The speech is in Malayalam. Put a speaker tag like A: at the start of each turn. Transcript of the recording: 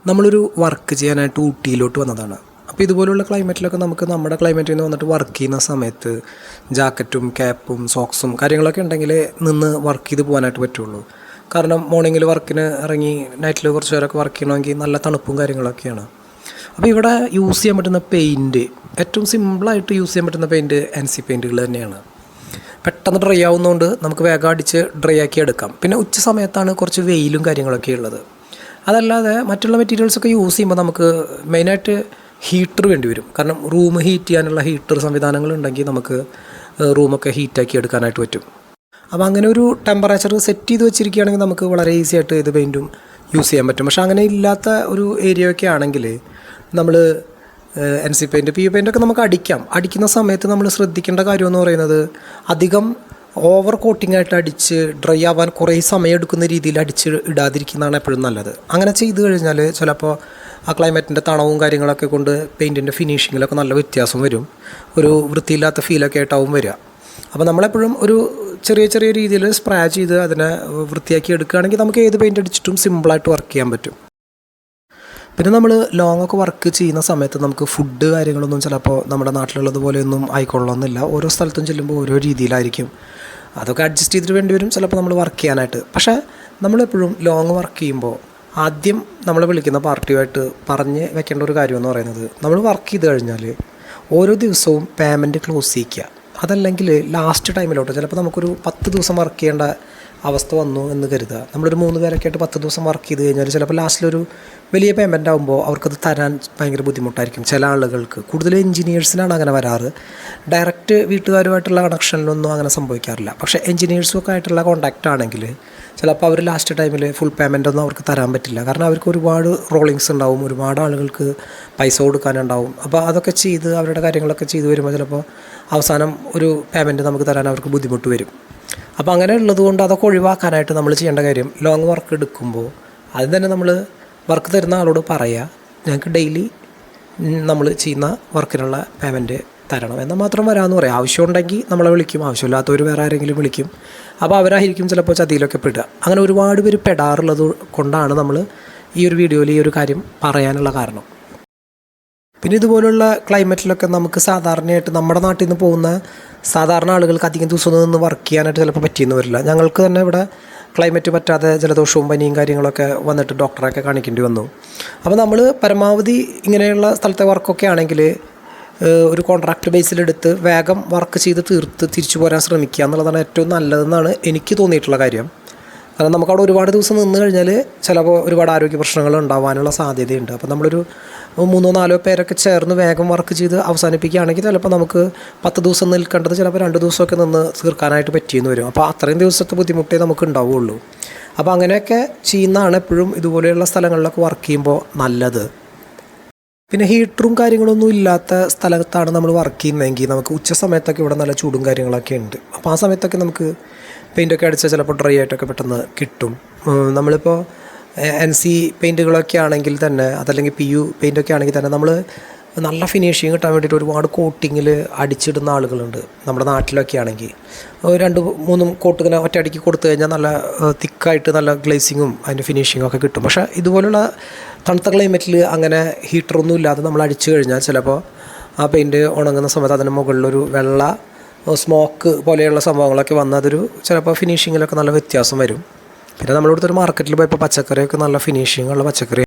A: നമ്മളൊരു വർക്ക് ചെയ്യാനായിട്ട് ഊട്ടിയിലോട്ട് വന്നതാണ്. അപ്പോൾ ഇതുപോലുള്ള ക്ലൈമറ്റിലൊക്കെ നമുക്ക് നമ്മുടെ ക്ലൈമറ്റിൽ നിന്ന് വന്നിട്ട് വർക്ക് ചെയ്യുന്ന സമയത്ത് ജാക്കറ്റും ക്യാപ്പും സോക്സും കാര്യങ്ങളൊക്കെ ഉണ്ടെങ്കിൽ നിന്ന് വർക്ക് ചെയ്ത് പോകാനായിട്ട് പറ്റുള്ളൂ. കാരണം മോർണിംഗിൽ വർക്കിന് ഇറങ്ങി നൈറ്റിൽ കുറച്ച് പേരൊക്കെ വർക്ക് ചെയ്യണമെങ്കിൽ നല്ല തണുപ്പും കാര്യങ്ങളൊക്കെയാണ്. അപ്പോൾ ഇവിടെ യൂസ് ചെയ്യാൻ പറ്റുന്ന പെയിൻറ്റ്, ഏറ്റവും സിമ്പിളായിട്ട് യൂസ് ചെയ്യാൻ പറ്റുന്ന പെയിൻറ്റ് NC പെയിൻറ്റുകൾ തന്നെയാണ്. പെട്ടെന്ന് ഡ്രൈ ആവുന്നതുകൊണ്ട് നമുക്ക് വേഗം അടിച്ച് ഡ്രൈ ആക്കി എടുക്കാം. പിന്നെ ഉച്ച സമയത്താണ് കുറച്ച് വെയിലും കാര്യങ്ങളൊക്കെ ഉള്ളത്. അതല്ലാതെ മറ്റുള്ള മെറ്റീരിയൽസൊക്കെ യൂസ് ചെയ്യുമ്പോൾ നമുക്ക് മെയിനായിട്ട് ഹീറ്റർ വേണ്ടി വരും. കാരണം റൂം ഹീറ്റ് ചെയ്യാനുള്ള ഹീറ്റർ സംവിധാനങ്ങളുണ്ടെങ്കിൽ നമുക്ക് റൂമൊക്കെ ഹീറ്റാക്കി എടുക്കാനായിട്ട് പറ്റും. അപ്പോൾ അങ്ങനെ ഒരു ടെമ്പറേച്ചർ സെറ്റ് ചെയ്ത് വെച്ചിരിക്കുകയാണെങ്കിൽ നമുക്ക് വളരെ ഈസി ആയിട്ട് ഇത് പെയിൻറ്റും യൂസ് ചെയ്യാൻ പറ്റും. പക്ഷേ അങ്ങനെ ഇല്ലാത്ത ഒരു ഏരിയയൊക്കെ ആണെങ്കിൽ നമ്മൾ NC പെയിൻറ്റ്, PU പെയിൻറ്റൊക്കെ നമുക്ക് അടിക്കുന്ന സമയത്ത് നമ്മൾ ശ്രദ്ധിക്കേണ്ട കാര്യമെന്ന് പറയുന്നത് അധികം ഓവർ കോട്ടിംഗ് ആയിട്ട് അടിച്ച് ഡ്രൈ ആവാൻ കുറേ സമയം എടുക്കുന്ന രീതിയിൽ അടിച്ച് ഇടാതിരിക്കുന്നതാണ് എപ്പോഴും നല്ലത്. അങ്ങനെ ചെയ്ത് കഴിഞ്ഞാൽ ചിലപ്പോൾ ആ ക്ലൈമറ്റിൻ്റെ തണവും കാര്യങ്ങളൊക്കെ കൊണ്ട് പെയിൻറ്റിൻ്റെ ഫിനിഷിങ്ങിലൊക്കെ നല്ല വ്യത്യാസം വരും. ഒരു വൃത്തിയില്ലാത്ത ഫീലൊക്കെ ആയിട്ടാവും വരിക. അപ്പോൾ നമ്മളെപ്പോഴും ഒരു ചെറിയ ചെറിയ രീതിയിൽ സ്പ്രേ ചെയ്ത് അതിനെ വൃത്തിയാക്കി എടുക്കുകയാണെങ്കിൽ നമുക്ക് ഏത് പെയിൻറ്റ് അടിച്ചിട്ടും സിമ്പിളായിട്ട് വർക്ക് ചെയ്യാൻ പറ്റും. പിന്നെ നമ്മൾ ലോങ്ങൊക്കെ വർക്ക് ചെയ്യുന്ന സമയത്ത് നമുക്ക് ഫുഡ് കാര്യങ്ങളൊന്നും ചിലപ്പോൾ നമ്മുടെ നാട്ടിലുള്ളതുപോലെയൊന്നും ആയിക്കൊള്ളണമെന്നില്ല. ഓരോ സ്ഥലത്തും ചെല്ലുമ്പോൾ ഓരോ രീതിയിലായിരിക്കും. അതൊക്കെ അഡ്ജസ്റ്റ് ചെയ്തിട്ട് വേണ്ടി വരും ചിലപ്പോൾ നമ്മൾ വർക്ക് ചെയ്യാനായിട്ട്. പക്ഷേ നമ്മളെപ്പോഴും ലോങ് വർക്ക് ചെയ്യുമ്പോൾ ആദ്യം നമ്മളെ വിളിക്കുന്ന പാർട്ടിയുമായിട്ട് പറഞ്ഞ് വെക്കേണ്ട ഒരു കാര്യമെന്ന് പറയുന്നത്, നമ്മൾ വർക്ക് ചെയ്ത് കഴിഞ്ഞാൽ ഓരോ ദിവസവും പേയ്മെൻറ്റ് ക്ലോസ് ചെയ്യിക്കുക. അതല്ലെങ്കിൽ ലാസ്റ്റ് ടൈമിലോട്ട് ചിലപ്പോൾ നമുക്കൊരു 10 ദിവസം വർക്ക് ചെയ്യേണ്ട അവസ്ഥ വന്നു എന്ന് കരുതുക. നമ്മളൊരു 3 പേരൊക്കെ ആയിട്ട് 10 ദിവസം വർക്ക് ചെയ്ത് കഴിഞ്ഞാൽ ചിലപ്പോൾ ലാസ്റ്റിലൊരു വലിയ പേയ്മെൻ്റ് ആകുമ്പോൾ അവർക്കത് തരാൻ ഭയങ്കര ബുദ്ധിമുട്ടായിരിക്കും. ചില ആളുകൾക്ക്, കൂടുതൽ എൻജിനീയേഴ്സിനാണ് അങ്ങനെ വരാറ്. ഡയറക്റ്റ് വീട്ടുകാരുമായിട്ടുള്ള കണക്ഷനിലൊന്നും അങ്ങനെ സംഭവിക്കാറില്ല. പക്ഷേ എൻജിനീയേഴ്സുമൊക്കെ ആയിട്ടുള്ള കോൺടാക്റ്റ് ആണെങ്കിൽ ചിലപ്പോൾ അവർ ലാസ്റ്റ് ടൈമിൽ ഫുൾ പേയ്മെൻ്റ് ഒന്നും അവർക്ക് തരാൻ പറ്റില്ല. കാരണം അവർക്ക് ഒരുപാട് റോളിങ്സ് ഉണ്ടാവും, ഒരുപാട് ആളുകൾക്ക് പൈസ കൊടുക്കാനുണ്ടാവും. അപ്പോൾ അതൊക്കെ ചെയ്ത് അവരുടെ കാര്യങ്ങളൊക്കെ ചെയ്ത് വരുമ്പോൾ ചിലപ്പോൾ അവസാനം ഒരു പേയ്മെൻറ്റ് നമുക്ക് തരാൻ അവർക്ക് ബുദ്ധിമുട്ട് വരും. അപ്പോൾ അങ്ങനെ ഉള്ളതുകൊണ്ട് അതൊക്കെ ഒഴിവാക്കാനായിട്ട് നമ്മൾ ചെയ്യേണ്ട കാര്യം, ലോങ് വർക്ക് എടുക്കുമ്പോൾ ആദ്യം തന്നെ നമ്മൾ വർക്ക് തരുന്ന ആളോട് പറയുക, ഞങ്ങൾക്ക് ഡെയിലി നമ്മൾ ചെയ്യുന്ന വർക്കിനുള്ള പേയ്മെൻറ്റ് തരണം എന്നാൽ മാത്രം വരാമെന്ന് പറയാം. ആവശ്യമുണ്ടെങ്കിൽ നമ്മളെ വിളിക്കും, ആവശ്യമില്ലാത്തവർ വേറെ ആരെങ്കിലും വിളിക്കും. അപ്പോൾ അവരായിരിക്കും ചിലപ്പോൾ ചതിയിലൊക്കെ പെടുക. അങ്ങനെ ഒരുപാട് പേര് പെടാറുള്ളത് കൊണ്ടാണ് നമ്മൾ ഈ ഒരു വീഡിയോയിൽ ഈ ഒരു കാര്യം പറയാനുള്ള കാരണം. പിന്നെ ഇതുപോലുള്ള ക്ലൈമറ്റിലൊക്കെ നമുക്ക് സാധാരണയായിട്ട് നമ്മുടെ നാട്ടിൽ നിന്ന് പോകുന്ന സാധാരണ ആളുകൾക്ക് അധികം ദിവസം നിന്ന് വർക്ക് ചെയ്യാനായിട്ട് ചിലപ്പോൾ പറ്റിയെന്ന് വരില്ല. ഞങ്ങൾക്ക് തന്നെ ഇവിടെ ക്ലൈമറ്റ് പറ്റാതെ ജലദോഷവും പനിയും കാര്യങ്ങളൊക്കെ വന്നിട്ട് ഡോക്ടറെയൊക്കെ കാണിക്കേണ്ടി വന്നു. അപ്പോൾ നമ്മൾ പരമാവധി ഇങ്ങനെയുള്ള സ്ഥലത്തെ വർക്കൊക്കെ ആണെങ്കിൽ ഒരു കോൺട്രാക്ട് ബേസിലെടുത്ത് വേഗം വർക്ക് ചെയ്ത് തീർത്ത് തിരിച്ചു പോരാൻ ശ്രമിക്കുക എന്നുള്ളതാണ് ഏറ്റവും നല്ലതെന്നാണ് എനിക്ക് തോന്നിയിട്ടുള്ള കാര്യം. കാരണം നമുക്കവിടെ ഒരുപാട് ദിവസം നിന്ന് കഴിഞ്ഞാൽ ചിലപ്പോൾ ഒരുപാട് ആരോഗ്യ പ്രശ്നങ്ങൾ ഉണ്ടാവാനുള്ള സാധ്യതയുണ്ട്. അപ്പോൾ നമ്മളൊരു 3-4 പേരൊക്കെ ചേർന്ന് വേഗം വർക്ക് ചെയ്ത് അവസാനിപ്പിക്കുകയാണെങ്കിൽ ചിലപ്പോൾ നമുക്ക് 10 ദിവസം നിൽക്കേണ്ടത് ചിലപ്പോൾ 2 ദിവസമൊക്കെ നിന്ന് തീർക്കാനായിട്ട് പറ്റിയെന്ന് വരും. അപ്പോൾ അത്രയും ദിവസത്തെ ബുദ്ധിമുട്ടേ നമുക്ക് ഉണ്ടാവുകയുള്ളൂ. അപ്പോൾ അങ്ങനെയൊക്കെ ചെയ്യുന്നതാണ് എപ്പോഴും ഇതുപോലെയുള്ള സ്ഥലങ്ങളിലൊക്കെ വർക്ക് ചെയ്യുമ്പോൾ നല്ലത്. പിന്നെ ഹീറ്ററും കാര്യങ്ങളൊന്നും ഇല്ലാത്ത സ്ഥലത്താണ് നമ്മൾ വർക്ക് ചെയ്യുന്നതെങ്കിൽ നമുക്ക് ഉച്ച സമയത്തൊക്കെ ഇവിടെ നല്ല ചൂടും കാര്യങ്ങളൊക്കെ ഉണ്ട്. അപ്പോൾ ആ സമയത്തൊക്കെ നമുക്ക് പെയിൻറ്റൊക്കെ അടിച്ചാൽ ചിലപ്പോൾ ഡ്രൈ ആയിട്ടൊക്കെ പെട്ടെന്ന് കിട്ടും. നമ്മളിപ്പോൾ NC പെയിൻറ്റുകളൊക്കെ ആണെങ്കിൽ തന്നെ, അതല്ലെങ്കിൽ PU പെയിൻറ്റൊക്കെ ആണെങ്കിൽ തന്നെ നമ്മൾ നല്ല ഫിനിഷിങ് കിട്ടാൻ വേണ്ടിയിട്ട് ഒരുപാട് കോട്ടിങ്ങിൽ അടിച്ചിടുന്ന ആളുകളുണ്ട് നമ്മുടെ നാട്ടിലൊക്കെ ആണെങ്കിൽ. 2-3 കോട്ട് ഇങ്ങനെ ഒറ്റയടിക്ക് കൊടുത്തു കഴിഞ്ഞാൽ നല്ല തിക്കായിട്ട് നല്ല ഗ്ലേസിങ്ങും അതിൻ്റെ ഫിനിഷിങ്ങും ഒക്കെ കിട്ടും. പക്ഷേ ഇതുപോലുള്ള തണുത്ത ക്ലൈമറ്റിൽ അങ്ങനെ ഹീറ്ററൊന്നും ഇല്ലാതെ നമ്മൾ അടിച്ചു കഴിഞ്ഞാൽ ചിലപ്പോൾ ആ പെയിൻറ്റ് ഉണങ്ങുന്ന സമയത്ത് അതിന് മുകളിലൊരു വെള്ള സ്മോക്ക് പോലെയുള്ള സംഭവങ്ങളൊക്കെ വന്ന് അതൊരു ചിലപ്പോൾ ഫിനിഷിങ്ങിലൊക്കെ നല്ല വ്യത്യാസം വരും. പിന്നെ നമ്മളിവിടുത്തെ ഒരു മാർക്കറ്റിൽ പോയപ്പോൾ പച്ചക്കറിയൊക്കെ നല്ല ഫിനിഷിങ്ങുള്ള പച്ചക്കറി